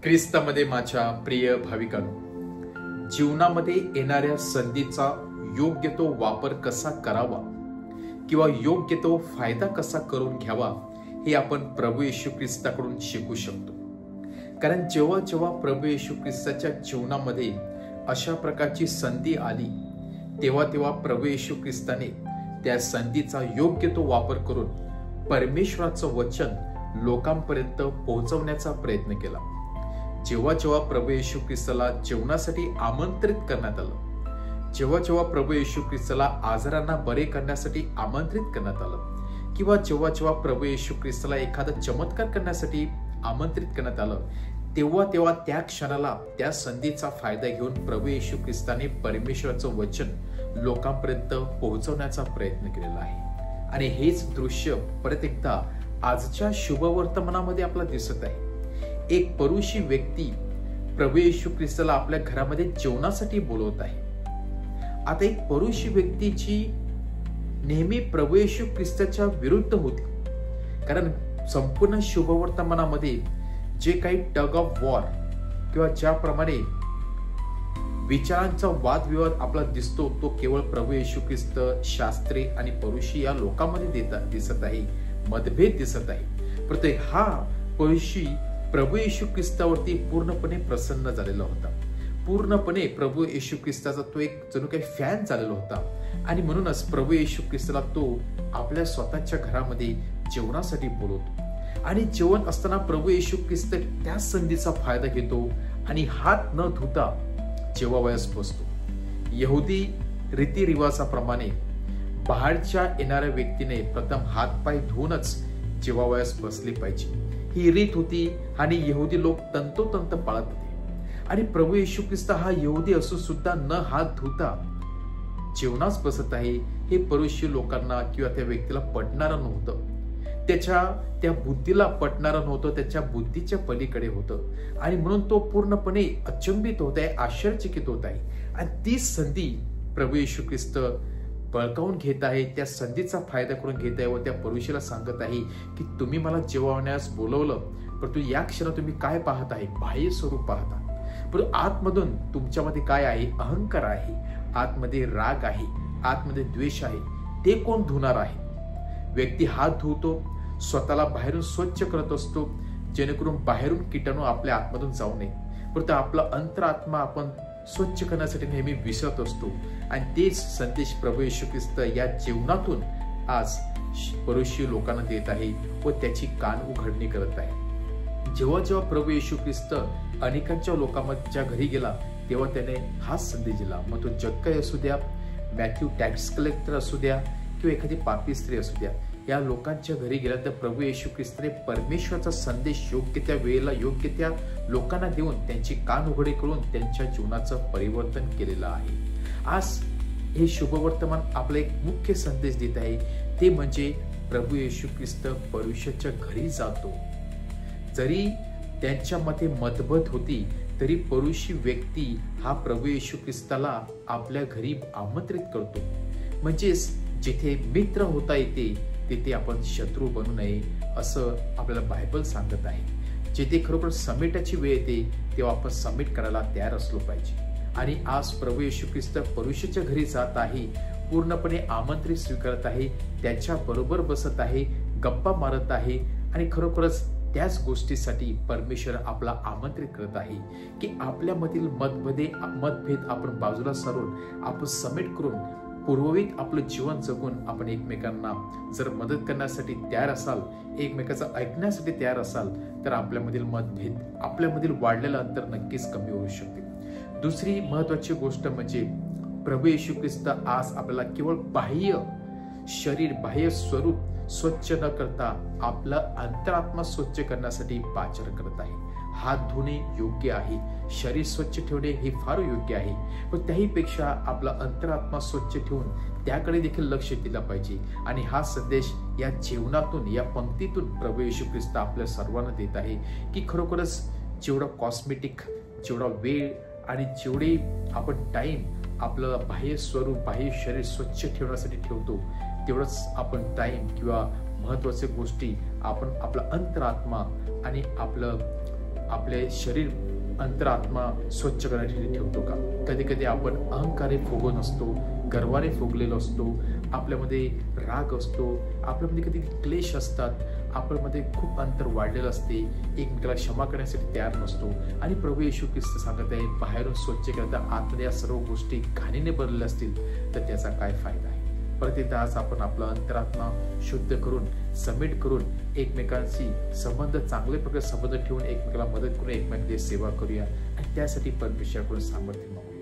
ख्रिस्तामध्ये माझ्या प्रिय भाविकांनो, जीवनामध्ये येणाऱ्या संधीचा योग्य तो वापर कसा करावा किंवा योग्य तो फायदा कसा करून घ्यावा हे आपण प्रभू येशू ख्रिस्ताकडून शिकू शकतो. कारण जेव्हा जेव्हा प्रभू येशू ख्रिस्ताच्या जीवनामध्ये अशा प्रकारची संधी आली तेव्हा तेव्हा प्रभू येशू ख्रिस्ताने त्या संधीचा योग्य तो वापर करून परमेश्वराचं वचन लोकांपर्यंत पोहोचवण्याचा प्रयत्न केला. जेव्हा जेव्हा प्रभू येशू ख्रिस्ताला जेवणासाठी आमंत्रित करण्यात आलं, जेव्हा जेव्हा प्रभू येशू ख्रिस्ताला आजारांना बरे करण्यासाठी आमंत्रित करण्यात आलं, किंवा जेव्हा जेव्हा प्रभू येशू ख्रिस्ताला एखादा चमत्कार करण्यासाठी आमंत्रित करण्यात आलं, तेव्हा तेव्हा त्या क्षणाला त्या संधीचा फायदा घेऊन प्रभू येशू ख्रिस्ताने परमेश्वराचं वचन लोकांपर्यंत पोहोचवण्याचा प्रयत्न केलेला आहे. आणि हेच दृश्य परत एकदा आजच्या शुभवर्तमानामध्ये आपल्याला दिसत आहे. एक परुषी व्यक्ती प्रभू येशू ख्रिस्ताला आपल्या घरामध्ये जेवणासाठी बोलवत आहे. आता एक परुषी व्यक्ती जी नेहमी प्रभू येशू ख्रिस्ताच्या विरुद्ध होती, कारण संपूर्ण शुभवर्तमानामध्ये जे काही टग ऑफ वॉर किंवा ज्याप्रमाणे विचारांचा वादविवाद आपला दिसतो तो केवळ प्रभू येशू ख्रिस्त, शास्त्री आणि परुषी या लोकांमध्ये दिसत आहे, मतभेद दिसत आहे. प्रत्येक हा परुषी प्रभू येशू ख्रिस्तावरती पूर्णपणे प्रसन्न झालेला होता. पूर्णपणे प्रभू येशू ख्रिस्ताचा तो एक जणू काही फॅन झालेला होता. आणि म्हणूनच प्रभू येशू ख्रिस्ताला तो आपल्या स्वतःच्या घरामध्ये जेवणासाठी बोलवतो. आणि जेवण असताना प्रभू येशू ख्रिस्त त्या संधीचा फायदा घेतो आणि हात न धुता जेवावयास बसतो. यहुदी रीतिरिवाजाप्रमाणे बाहेरच्या येणाऱ्या व्यक्तीने प्रथम हातपाय धुवूनच जेवावयास बसले पाहिजे, ही रीत होती. आणि यहुदी लोक तंतोतंत पाळत होते. आणि प्रभू येशू ख्रिस्त हा यहुदी असून सुद्धा न हात धुता जेवणास बसत आहे हे परुषी लोकांना किंवा त्या व्यक्तीला पटणारं नव्हतं. त्या बुद्धीला पटणारं नव्हतं, त्याच्या बुद्धीच्या पलीकडे होतं. आणि म्हणून तो पूर्णपणे अचंबित होत आहे, आश्चर्यचकित होत आहे. आणि ती संधी प्रभू येशू ख्रिस्त बळकावून घेत आहे, त्या संधीचा फायदा करून घेत आहे व त्या परुषीला सांगत आहे की तुम्ही मला जेवण्यास बोलवलं, परंतु या क्षणात तुम्ही काय पाहत आहे? बाह्य स्वरूप पाहता, परंतु आतमधून तुमच्यामध्ये काय आहे? अहंकार आहे, आतमध्ये राग आहे, आतमध्ये द्वेष आहे. ते कोण धुणार आहे? व्यक्ती हात धुवतो, स्वतःला बाहेरून स्वच्छ करत असतो जेणेकरून बाहेरून किटाणू आपल्या आतमधून जाऊ नये, परंतु आपला अंतरात्मा आपण स्वच्छ करण्यासाठी नेहमी विसरत असतो. आणि तेच संदेश प्रभू येशू ख्रिस्त या जेवणातून आज परुषी लोकांना देत आहे व त्याची कान उघडणी करत आहे. जेव्हा जेव्हा प्रभू येशू ख्रिस्त अनेकांच्या लोकांच्या घरी गेला तेव्हा त्याने हाच संदेश दिला. मग तो जक्कई असू द्या, मॅथ्यू टॅक्स कलेक्टर असू द्या किंवा एखादी पापी स्त्री असू द्या, या लोकांच्या घरी गेल्यानंतर प्रभू येशू ख्रिस्ताने परमेश्वराचा संदेश योग्य त्या वेळेला योग्य त्या लोकांना देऊन त्यांची कान उघडे करून त्यांच्या जीवनाचं परिवर्तन केलेलं आहे. आज हे शुभवर्तमान आपला एक मुख्य संदेश देत आहे, ते म्हणजे प्रभू येशू ख्रिस्त परुषाच्या घरी जातो. जरी त्यांच्यामध्ये मतभेद होती तरी परुषी व्यक्ती हा प्रभू येशू ख्रिस्ताला आपल्या घरी आमंत्रित करतो. म्हणजेच जिथे मित्र होता येते तिथे आपण शत्रू बनू नये असं आपल्याला बायबल सांगत आहे. जिथे खरोखर समेटाची वेळ येते तेव्हा आपण समेट करायला तयार असलो पाहिजे. आणि आज प्रभू येशू ख्रिस्त परुषाच्या घरी जात आहे, पूर्णपणे आमंत्रित स्वीकारत आहे, त्याच्या बरोबर बसत आहे, गप्पा मारत आहे. आणि खरोखरच त्याच गोष्टीसाठी परमेश्वर आपला आमंत्रित करत आहे की आपल्यामधील मतभेद आपण बाजूला सारून आपण समेट करून पूर्ववित आपलं जीवन जगून आपण एकमेकांना जर मदत करण्यासाठी तयार असाल, एकमेकांचं ऐकण्यासाठी तयार असाल तर आपल्यामधील मतभेद, आपल्यामधील वाढलेलं अंतर नक्कीच कमी होऊ शकते. दुसरी महत्वाची गोष्ट म्हणजे प्रभू येशू ख्रिस्त आज आपल्याला केवळ बाह्य शरीर, बाह्य स्वरूप स्वच्छ न करता आपला अंतरात्मा स्वच्छ करण्यासाठी पाचारण करत आहे. हात धुणे योग्य आहे, शरीर स्वच्छ ठेवणे हे फार योग्य आहे, पण त्याहीपेक्षा आपला अंतरात्मा स्वच्छ ठेवून त्याकडे देखील लक्ष दिलं पाहिजे. आणि हा संदेश या जीवनातून, या पंक्तीतून प्रभू येशू ख्रिस्त आपल्या सर्वांना देत आहे की खरोखरच जेवढा कॉस्मेटिक, जेवढा वेळ आणि जेवढे आपण टाइम आपलं बाह्य स्वरूप, बाह्य शरीर स्वच्छ ठेवण्यासाठी ठेवतो, तेवढंच आपण टाइम किंवा महत्वाच्या गोष्टी आपण आपला अंतरात्मा आणि आपले शरीर अंतरात्मा स्वच्छ करण्यासाठी ठेवतो का? कधी कधी आपण अहंकारे फुगून असतो, गर्वाने फुगलेलो असतो, आपल्यामध्ये राग असतो, आपल्यामध्ये कधी क्लेश असतात, आपल्यामध्ये खूप अंतर वाढलेलं असते, एकमेकाला क्षमा करण्यासाठी तयार नसतो. आणि प्रभू येशू ख्रिस्त सांगत आहे, बाहेरून स्वच्छ केलं तर आतमध्ये या सर्व गोष्टी घाणीने भरलेल्या असतील तर त्याचा काय फायदा आहे? परत एकदा आज आपण आपला अंतरात्मा शुद्ध करून, सबमिट करून, एकमेकांशी संबंध चांगल्या प्रकारे संबंध ठेवून, एकमेकाला मदत करून, एकमेकांची सेवा करूया आणि त्यासाठी परमेश्वराकडून सामर्थ्य मागू.